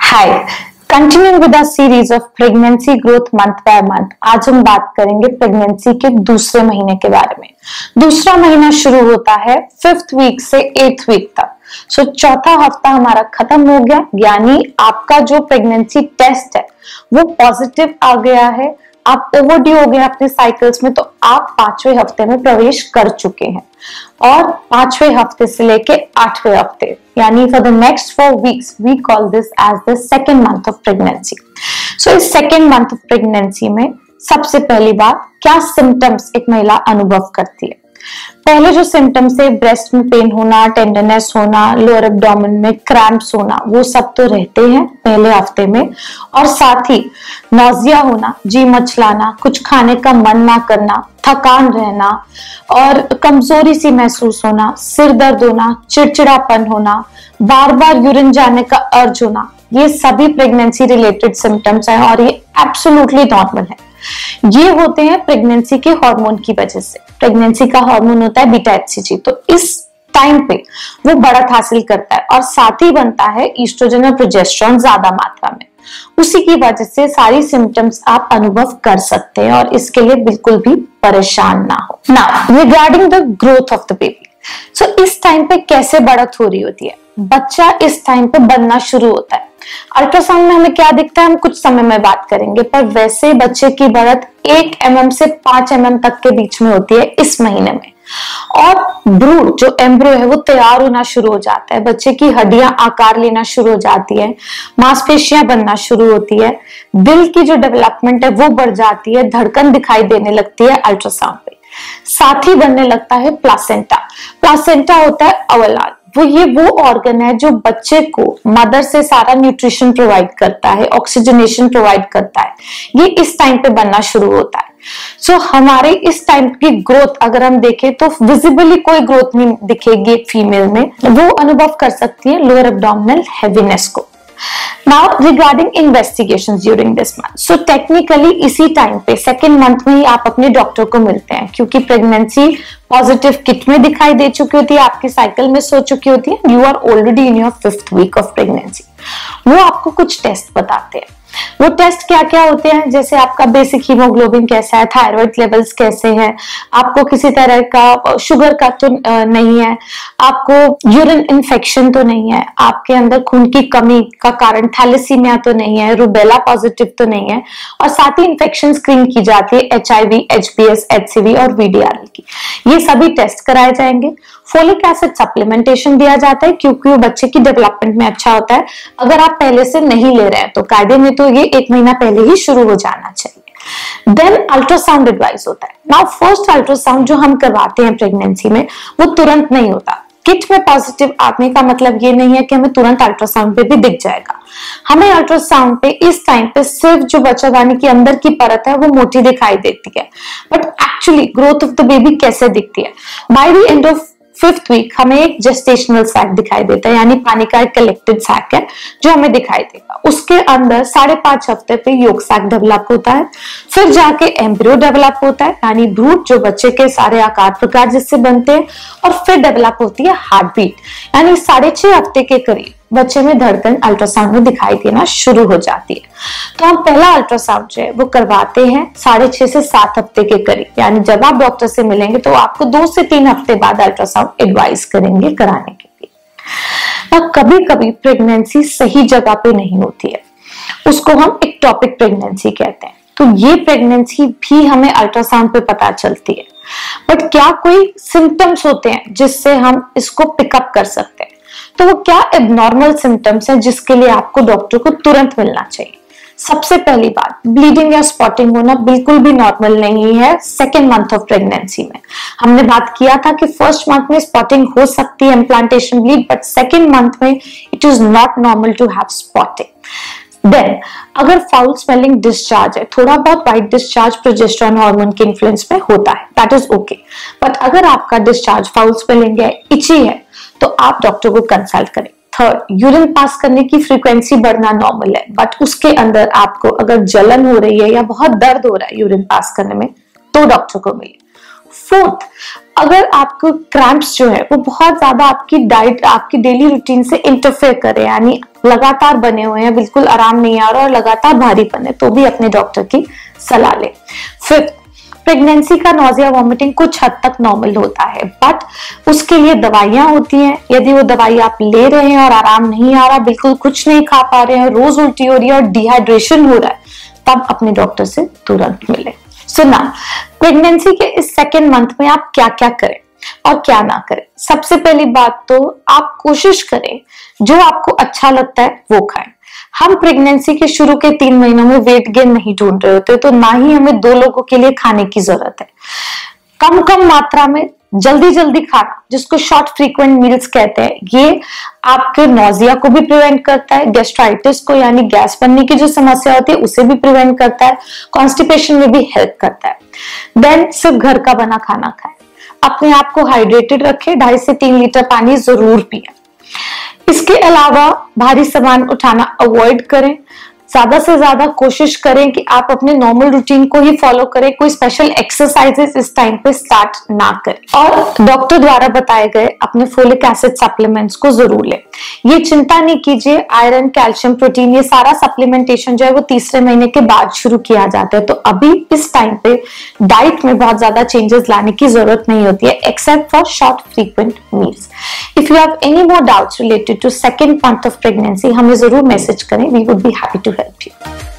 Hi, continuing with the series of pregnancy growth month by month. आज हम बात करेंगे प्रेगनेंसी के दूसरे महीने के बारे में। दूसरा महीना शुरू होता है 5th वीक से 8th वीक तक। सो चौथा हफ्ता हमारा खत्म हो गया, यानी आपका जो प्रेगनेंसी टेस्ट है वो पॉजिटिव आ गया है। आप ओवरड्यू हो गए अपने साइकिल्स में, तो आप 5वें हफ्ते में प्रवेश कर चुके हैं। और 5वें हफ्ते से लेके 8वें हफ्ते, यानी for the next 4 weeks we call this as the second month of pregnancy. So इस सेकेंड मंथ ऑफ प्रेगनेंसी में सबसे पहली बात, क्या सिम्टम्स एक महिला अनुभव करती है। पहले जो सिम्टम्स है, ब्रेस्ट में पेन होना, टेंडरनेस होना, लोअर एब्डोमेन में क्रैम्प्स होना, वो सब तो रहते हैं पहले हफ्ते में। और साथ ही नौजिया होना, जी मचलाना, कुछ खाने का मन ना करना, थकान रहना और कमजोरी सी महसूस होना, सिर दर्द होना, चिड़चिड़ापन होना, बार बार यूरिन जाने का अर्ज होना, ये सभी प्रेगनेंसी रिलेटेड सिम्टम्स हैं और ये एब्सोल्युटली नॉर्मल है। ये होते हैं प्रेगनेंसी के हार्मोन की वजह से। प्रेगनेंसी का हार्मोन होता है बीटा एचसीजी, तो इस टाइम पे वो बढ़त हासिल करता है और साथ ही बनता है ईस्ट्रोजन और प्रोजेस्टेरोन ज्यादा मात्रा में। उसी की वजह से सारी सिम्टम्स आप अनुभव कर सकते हैं और इसके लिए बिल्कुल भी परेशान ना हो। Now regarding the growth of the baby, so इस टाइम पे कैसे बढ़त हो रही होती है। बच्चा इस टाइम पे बनना शुरू होता है। अल्ट्रासाउंड में हमें क्या दिखता है हम कुछ समय में बात करेंगे, पर वैसे बच्चे की बढ़त 1 mm से 5 mm तक के बीच में होती है इस महीने में। और ब्रूड जो एम्ब्रियो है वो तैयार होना शुरू हो जाता है, बच्चे की हड्डियां आकार लेना शुरू हो जाती है, मांसपेशियां बनना शुरू होती है, दिल की जो डेवलपमेंट है वो बढ़ जाती है, धड़कन दिखाई देने लगती है अल्ट्रासाउंड पे। साथ ही बनने लगता है प्लासेंटा। प्लासेंटा होता है अवलाद, वो ऑर्गन है जो बच्चे को मदर से सारा न्यूट्रिशन प्रोवाइड करता है, ऑक्सीजनेशन प्रोवाइड करता है। ये इस टाइम पे बनना शुरू होता है। सो हमारे इस टाइम की ग्रोथ अगर हम देखें तो विजिबली कोई ग्रोथ नहीं दिखेगी फीमेल में, वो अनुभव कर सकती है लोअर एब्डोमिनल हैवीनेस को। Now regarding investigations during this month, so technically इसी टाइम पे सेकेंड मंथ में ही आप अपने डॉक्टर को मिलते हैं, क्योंकि प्रेगनेंसी पॉजिटिव किट में दिखाई दे चुकी होती है, आपकी साइकिल में सो चुकी होती है, you are already in your 5th week of pregnancy. वो आपको कुछ टेस्ट बताते हैं। वो टेस्ट क्या क्या होते हैं, जैसे आपका बेसिक हीमोग्लोबिन कैसा है, थायराइड लेवल्स कैसे हैं, आपको किसी तरह का शुगर का तो नहीं है, आपको यूरिन इन्फेक्शन तो नहीं है, आपके अंदर खून की कमी का कारण थैलेसीमिया तो नहीं है, रूबेला पॉजिटिव तो नहीं है, और साथ ही इन्फेक्शन स्क्रीन की जाती है HIV, HBS, HCV और VDRL की। ये सभी टेस्ट कराए जाएंगे। फोलिक एसिड सप्लीमेंटेशन दिया जाता है क्योंकि वो बच्चे की डेवलपमेंट में अच्छा होता है। अगर आप पहले से नहीं ले रहे हैं तो कायदे में तो ये 1 महीना पहले ही शुरू हो जाना चाहिए। देन अल्ट्रासाउंड एडवाइस होता है। नाउ फर्स्ट अल्ट्रासाउंड जो हम करवाते हैं प्रेगनेंसी में वो तुरंत नहीं होता। किट में पॉजिटिव आने का मतलब ये नहीं है कि हमें तुरंत अल्ट्रासाउंड पे भी दिख जाएगा। हमें अल्ट्रासाउंड पे इस टाइम पे सिर्फ जो बच्चादानी की अंदर की परत है वो मोटी दिखाई देती है, but actually growth of the baby कैसे दिखती है, by the end of 5th week हमें एक जेस्टेशनल सैक दिखाई देता है, यानी पानी का एक कलेक्टेड सैक है जो हमें दिखाई देगा। उसके अंदर 5.5 हफ्ते पे योक सैक डेवलप होता है, फिर जाके एम्ब्रियो डेवलप होता है, यानी ब्रूड जो बच्चे के सारे आकार प्रकार जिससे बनते हैं, और फिर डेवलप होती है हार्ट बीट, यानी 6.5 हफ्ते के करीब बच्चे में धड़कन अल्ट्रासाउंड में दिखाई देना शुरू हो जाती है। तो हम पहला अल्ट्रासाउंड जो है वो करवाते हैं 6.5 से 7 हफ्ते के करीब, यानी जब आप डॉक्टर से मिलेंगे तो आपको 2 से 3 हफ्ते बाद अल्ट्रासाउंड एडवाइस करेंगे कराने के लिए। अब कभी कभी प्रेगनेंसी सही जगह पे नहीं होती है, उसको हम एक्टोपिक प्रेगनेंसी कहते हैं। तो ये प्रेगनेंसी भी हमें अल्ट्रासाउंड पे पता चलती है, बट क्या कोई सिम्टम्स होते हैं जिससे हम इसको पिकअप कर सकते हैं। तो वो क्या एबनॉर्मल सिम्टम्स हैं जिसके लिए आपको डॉक्टर को तुरंत मिलना चाहिए। सबसे पहली बात, ब्लीडिंग या स्पॉटिंग होना बिल्कुल भी नॉर्मल नहीं है सेकेंड मंथ ऑफ प्रेगनेंसी में। हमने बात किया था कि फर्स्ट मंथ में स्पॉटिंग हो सकती है, implantation bleed, but second month में it is not normal to have spotting. Then अगर फाउल स्मेलिंग डिस्चार्ज है, थोड़ा बहुत वाइट डिस्चार्ज प्रोजेस्टेरोन हार्मोन के इन्फ्लुएंस में होता है, दैट इज ओके। बट अगर आपका डिस्चार्ज फाउल स्मेलिंग है, इची है, तो आप डॉक्टर को कंसल्ट करें। थर्ड, यूरिन पास करने की फ्रीक्वेंसी बढ़ना नॉर्मल है, बट उसके अंदर आपको अगर जलन हो रही है या बहुत दर्द हो रहा है यूरिन पास करने में, तो डॉक्टर को मिले। फोर्थ, अगर आपको क्रैम्प्स जो है वो बहुत ज्यादा आपकी डाइट, आपकी डेली रूटीन से इंटरफेयर करे, यानी लगातार बने हुए हैं, बिल्कुल आराम नहीं आ रहा और लगातार भारीपन है, तो भी अपने डॉक्टर की सलाह ले। फिफ्थ, प्रेगनेंसी का नोजिया वॉमिटिंग कुछ हद तक नॉर्मल होता है, बट उसके लिए दवाइयां होती हैं। यदि वो दवाई आप ले रहे हैं और आराम नहीं आ रहा, बिल्कुल कुछ नहीं खा पा रहे हैं, रोज उल्टी हो रही है और डिहाइड्रेशन हो रहा है, तब अपने डॉक्टर से तुरंत मिले। सो ना, प्रेगनेंसी के इस सेकेंड मंथ में आप क्या क्या करें और क्या ना करें। सबसे पहली बात तो आप कोशिश करें जो आपको अच्छा लगता है वो खाएं। हम प्रेगनेंसी के शुरू के 3 महीनों में वेट गेन नहीं ढूंढ रहे होते, तो ना ही हमें 2 लोगों के लिए खाने की जरूरत है। कम कम मात्रा में जल्दी जल्दी खाना, जिसको शॉर्ट फ्रीक्वेंट मील्स कहते हैं, ये आपके नोजिया को भी प्रिवेंट करता है, गैस्ट्राइटिस को यानी गैस बनने की जो समस्या होती है उसे भी प्रिवेंट करता है, कॉन्स्टिपेशन में भी हेल्प करता है। देन सिर्फ घर का बना खाना खाएं, अपने आप को हाइड्रेटेड रखें, 2.5 से 3 लीटर पानी जरूर पिएं। इसके अलावा भारी सामान उठाना अवॉइड करें। ज्यादा से ज्यादा कोशिश करें कि आप अपने नॉर्मल रूटीन को ही फॉलो करें, कोई स्पेशल एक्सरसाइजेस इस टाइम पे स्टार्ट ना करें और डॉक्टर द्वारा बताए गए अपने फोलिक एसिड सप्लीमेंट्स को जरूर लें। ये चिंता नहीं कीजिए, आयरन, कैल्शियम, प्रोटीन, ये सारा सप्लीमेंटेशन जो है वो तीसरे महीने के बाद शुरू किया जाता है, तो अभी इस टाइम पे डाइट में बहुत ज्यादा चेंजेस लाने की जरूरत नहीं होती है, except for short frequent meals. If you have any more doubts related to second month of pregnancy, हमें जरूर मैसेज करें, we would be happy to help you.